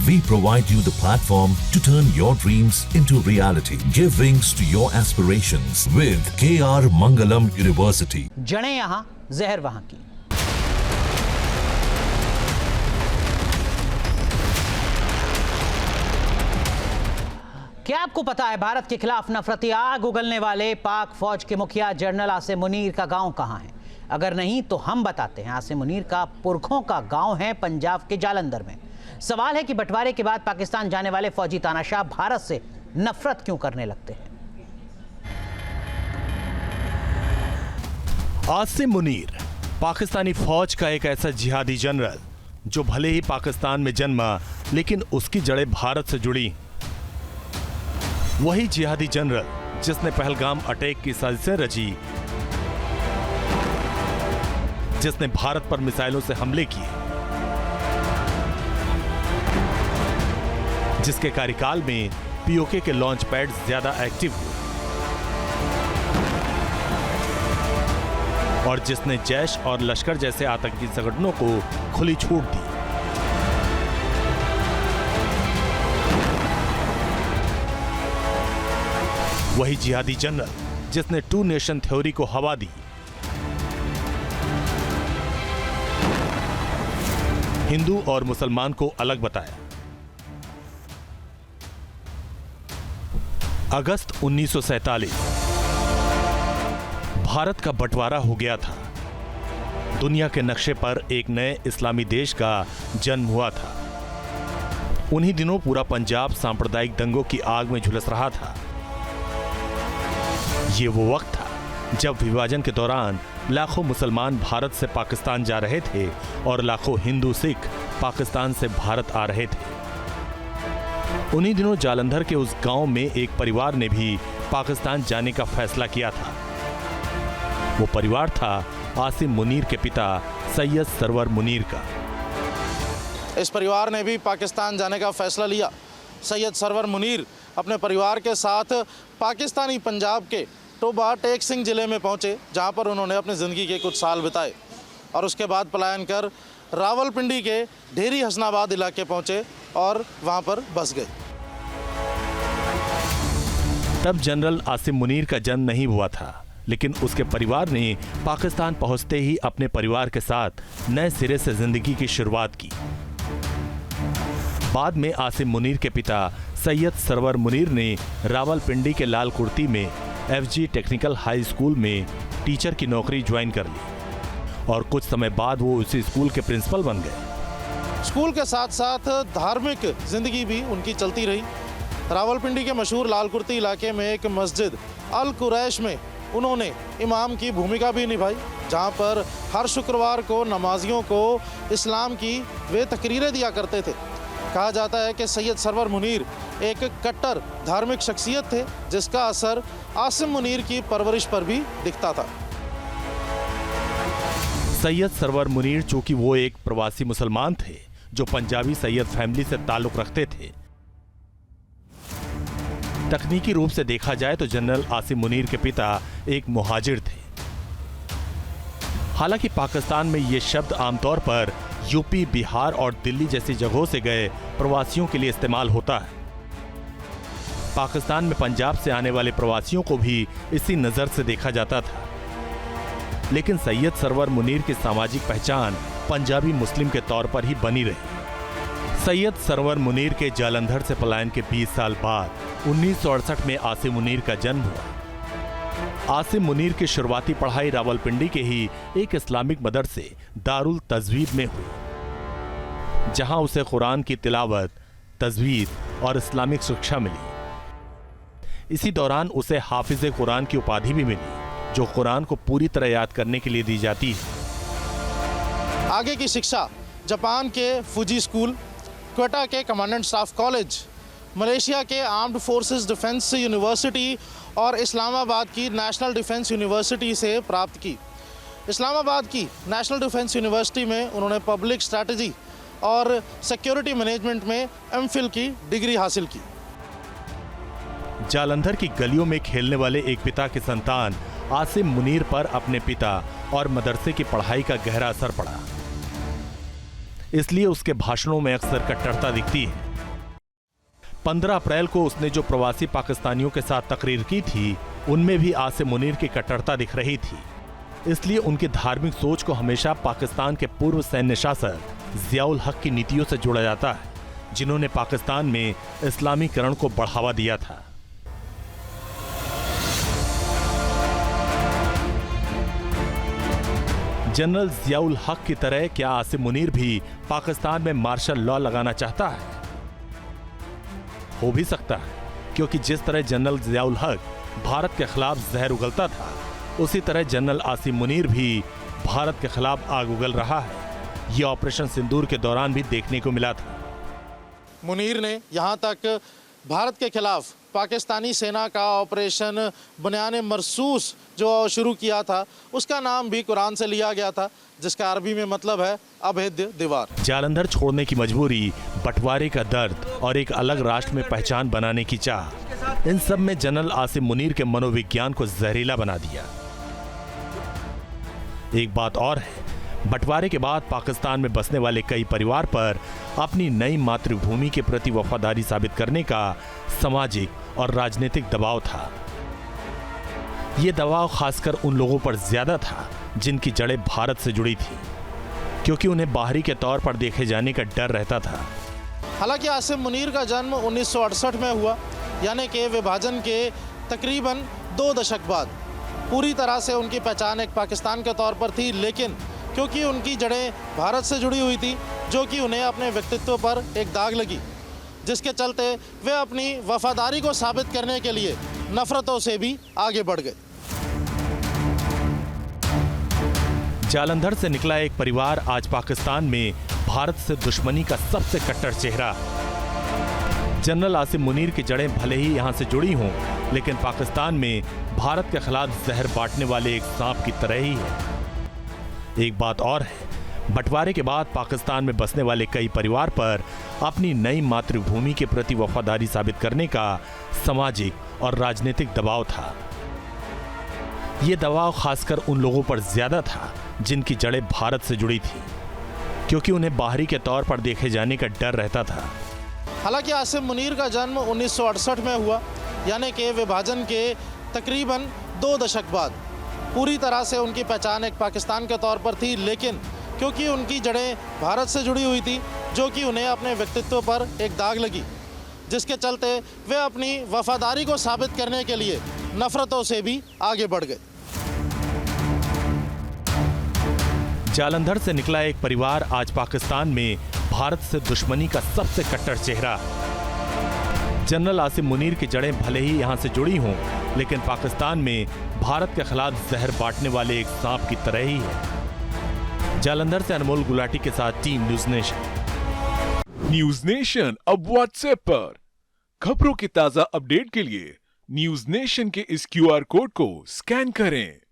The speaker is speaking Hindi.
We provide you the platform to turn your dreams into reality. Give wings to your aspirations with KR Mangalam University. जड़ें यहाँ, जहर वहाँ की। क्या आपको पता है भारत के खिलाफ नफरती आग उगलने वाले पाक फौज के मुखिया जनरल आसिम मुनीर का गांव कहां है? अगर नहीं तो हम बताते हैं। आसिम मुनीर का पुरखों का गांव है पंजाब के जालंधर में। सवाल है कि बंटवारे के बाद पाकिस्तान जाने वाले फौजी तानाशाह भारत से नफरत क्यों करने लगते हैं? आसिम मुनीर पाकिस्तानी फौज का एक ऐसा जिहादी जनरल जो भले ही पाकिस्तान में जन्मा लेकिन उसकी जड़ें भारत से जुड़ी। वही जिहादी जनरल जिसने पहलगाम अटैक की साजिशें रची, जिसने भारत पर मिसाइलों से हमले किए, जिसके कार्यकाल में पीओके के लॉन्च पैड ज्यादा एक्टिव हुए और जिसने जैश और लश्कर जैसे आतंकी संगठनों को खुली छूट दी। वही जिहादी जनरल जिसने टू नेशन थ्योरी को हवा दी, हिंदू और मुसलमान को अलग बताया। अगस्त 1947 भारत का बंटवारा हो गया था। दुनिया के नक्शे पर एक नए इस्लामी देश का जन्म हुआ था। उन्हीं दिनों पूरा पंजाब सांप्रदायिक दंगों की आग में झुलस रहा था। ये वो वक्त था जब विभाजन के दौरान लाखों मुसलमान भारत से पाकिस्तान जा रहे थे और लाखों हिंदू सिख पाकिस्तान से भारत आ रहे थे। उन्हीं दिनों जालंधर के उस गांव में एक परिवार ने भी पाकिस्तान जाने का फैसला किया था। वो परिवार था आसिम मुनीर के पिता सैयद सरवर मुनीर का। इस परिवार ने भी पाकिस्तान जाने का फैसला लिया। सैयद सरवर मुनीर अपने परिवार के साथ पाकिस्तानी पंजाब के टोबा टेक सिंह जिले में पहुंचे, जहां पर उन्होंने अपनी ज़िंदगी के कुछ साल बिताए और उसके बाद पलायन कर रावलपिंडी के ढेरी हसनाबाद इलाके पहुंचे और वहां पर बस गए। तब जनरल आसिम मुनीर का जन्म नहीं हुआ था, लेकिन उसके परिवार ने पाकिस्तान पहुंचते ही अपने परिवार के साथ नए सिरे से जिंदगी की शुरुआत की। बाद में आसिम मुनीर के पिता सैयद सरवर मुनीर ने रावलपिंडी के लाल कुर्ती में एफजी टेक्निकल हाई स्कूल में टीचर की नौकरी ज्वाइन कर ली और कुछ समय बाद वो उसी स्कूल के प्रिंसिपल बन गए। स्कूल के साथ साथ धार्मिक जिंदगी भी उनकी चलती रही। रावलपिंडी के मशहूर लाल कुर्ती इलाके में एक मस्जिद अल कुरैश में उन्होंने इमाम की भूमिका भी निभाई, जहां पर हर शुक्रवार को नमाजियों को इस्लाम की वे तकरीरें दिया करते थे। कहा जाता है कि सैयद सरवर मुनीर एक कट्टर धार्मिक शख्सियत थे, जिसका असर आसिम मुनीर की परवरिश पर भी दिखता था। सैयद सरवर मुनीर चूंकि वो एक प्रवासी मुसलमान थे जो पंजाबी सैयद फैमिली से ताल्लुक रखते थे। तकनीकी रूप से देखा जाए तो जनरल आसिम मुनीर के पिता एक मुहाजिर थे। हालांकि पाकिस्तान में ये शब्द आमतौर पर यूपी, बिहार और दिल्ली जैसी जगहों से गए प्रवासियों के लिए इस्तेमाल होता है। पाकिस्तान में पंजाब से आने वाले प्रवासियों को भी इसी नजर से देखा जाता था। लेकिन सैयद सरवर मुनीर की सामाजिक पहचान पंजाबी मुस्लिम के तौर पर ही बनी रही। सैयद सरवर मुनीर के जालंधर से पलायन के 20 साल बाद 1968 में आसिम मुनीर का जन्म हुआ। आसिम मुनीर की शुरुआती पढ़ाई रावलपिंडी के ही एक इस्लामिक मदरसे दारुल तजवीद में हुई, जहां उसे कुरान की तिलावत, तजवीद और इस्लामिक शिक्षा मिली। इसी दौरान उसे हाफिज कुरान की उपाधि भी मिली, जो कुरान को पूरी तरह याद करने के लिए दी जाती है। आगे की शिक्षा जापान के फुजी स्कूल, क्वेटा के कमांडेंट स्टाफ कॉलेज, मलेशिया के आर्म्ड फोर्सेस डिफेंस यूनिवर्सिटी और इस्लामाबाद की नेशनल डिफेंस यूनिवर्सिटी से प्राप्त की। इस्लामाबाद की नेशनल डिफेंस यूनिवर्सिटी में उन्होंने पब्लिक स्ट्रैटेजी और सिक्योरिटी मैनेजमेंट में एमफिल की डिग्री हासिल की। जालंधर की गलियों में खेलने वाले एक पिता के संतान आसिम मुनीर पर अपने पिता और मदरसे की पढ़ाई का गहरा असर पड़ा। इसलिए उसके भाषणों में अक्सर कट्टरता दिखती है। 15 अप्रैल को उसने जो प्रवासी पाकिस्तानियों के साथ तकरीर की थी उनमें भी आसिम मुनीर की कट्टरता दिख रही थी। इसलिए उनकी धार्मिक सोच को हमेशा पाकिस्तान के पूर्व सैन्य शासक जियाउल हक की नीतियों से जोड़ा जाता है, जिन्होंने पाकिस्तान में इस्लामीकरण को बढ़ावा दिया था। जनरल जियाउल हक की तरह क्या आसिम मुनीर भी पाकिस्तान में मार्शल लॉ लगाना चाहता है? हो भी सकता है, क्योंकि जिस तरह जनरल जियाउल हक भारत के खिलाफ जहर उगलता था, उसी तरह जनरल आसिम मुनीर भी भारत के खिलाफ आग उगल रहा है। यह ऑपरेशन सिंदूर के दौरान भी देखने को मिला था। मुनीर ने यहाँ तक भारत के खिलाफ पाकिस्तानी सेना का ऑपरेशन बुनियाने मरसूस जो शुरू किया था, उसका नाम भी कुरान से लिया गया था, जिसका अरबी में मतलब है अभेद्य दीवार। जालंधर छोड़ने की मजबूरी, बंटवारे का दर्द और एक अलग राष्ट्र में पहचान बनाने की चाह, इन सब में जनरल आसिम मुनीर के मनोविज्ञान को जहरीला बना दिया। एक बात और है, बंटवारे के बाद पाकिस्तान में बसने वाले कई परिवार पर अपनी नई मातृभूमि के प्रति वफादारी साबित करने का सामाजिक और राजनीतिक दबाव था। यह दबाव खासकर उन लोगों पर ज्यादा था जिनकी जड़ें भारत से जुड़ी थी, क्योंकि उन्हें बाहरी के तौर पर देखे जाने का डर रहता था। हालांकि आसिम मुनीर का जन्म 1968 में हुआ, यानी कि विभाजन के तकरीबन 2 दशक बाद। पूरी तरह से उनकी पहचान एक पाकिस्तान के तौर पर थी, लेकिन क्योंकि उनकी जड़ें भारत से जुड़ी हुई थी, जो कि उन्हें अपने व्यक्तित्व पर एक दाग लगी, जिसके चलते वे अपनी वफादारी को साबित करने के लिए नफरतों से भी आगे बढ़ गए। जालंधर से निकला एक परिवार आज पाकिस्तान में भारत से दुश्मनी का सबसे कट्टर चेहरा। जनरल आसिम मुनीर की जड़ें भले ही यहां से जुड़ी हों, लेकिन पाकिस्तान में भारत के खिलाफ जहर बांटने वाले एक सांप की तरह ही है। एक बात और है, बंटवारे के बाद पाकिस्तान में बसने वाले कई परिवार पर अपनी नई मातृभूमि के प्रति वफादारी साबित करने का सामाजिक और राजनीतिक दबाव था। यह दबाव खासकर उन लोगों पर ज्यादा था जिनकी जड़ें भारत से जुड़ी थी, क्योंकि उन्हें बाहरी के तौर पर देखे जाने का डर रहता था। हालांकि आसिम मुनीर का जन्म 1968 में हुआ, यानी कि विभाजन के तकरीबन 2 दशक बाद। पूरी तरह से उनकी पहचान एक पाकिस्तान के तौर पर थी, लेकिन क्योंकि उनकी जड़ें भारत से जुड़ी हुई थी, जो कि उन्हें अपने व्यक्तित्व पर एक दाग लगी, जिसके चलते वे अपनी वफादारी को साबित करने के लिए नफरतों से भी आगे बढ़ गए। जालंधर से निकला एक परिवार आज पाकिस्तान में भारत से दुश्मनी का सबसे कट्टर चेहरा। जनरल आसिम मुनीर की जड़ें भले ही यहां से जुड़ी हों, लेकिन पाकिस्तान में भारत के खिलाफ जहर बांटने वाले एक सांप की तरह ही है। जालंधर से अनमोल गुलाटी के साथ team news nation. News nation अब व्हाट्सएप पर खबरों की ताजा अपडेट के लिए न्यूज नेशन के इस QR कोड को स्कैन करें।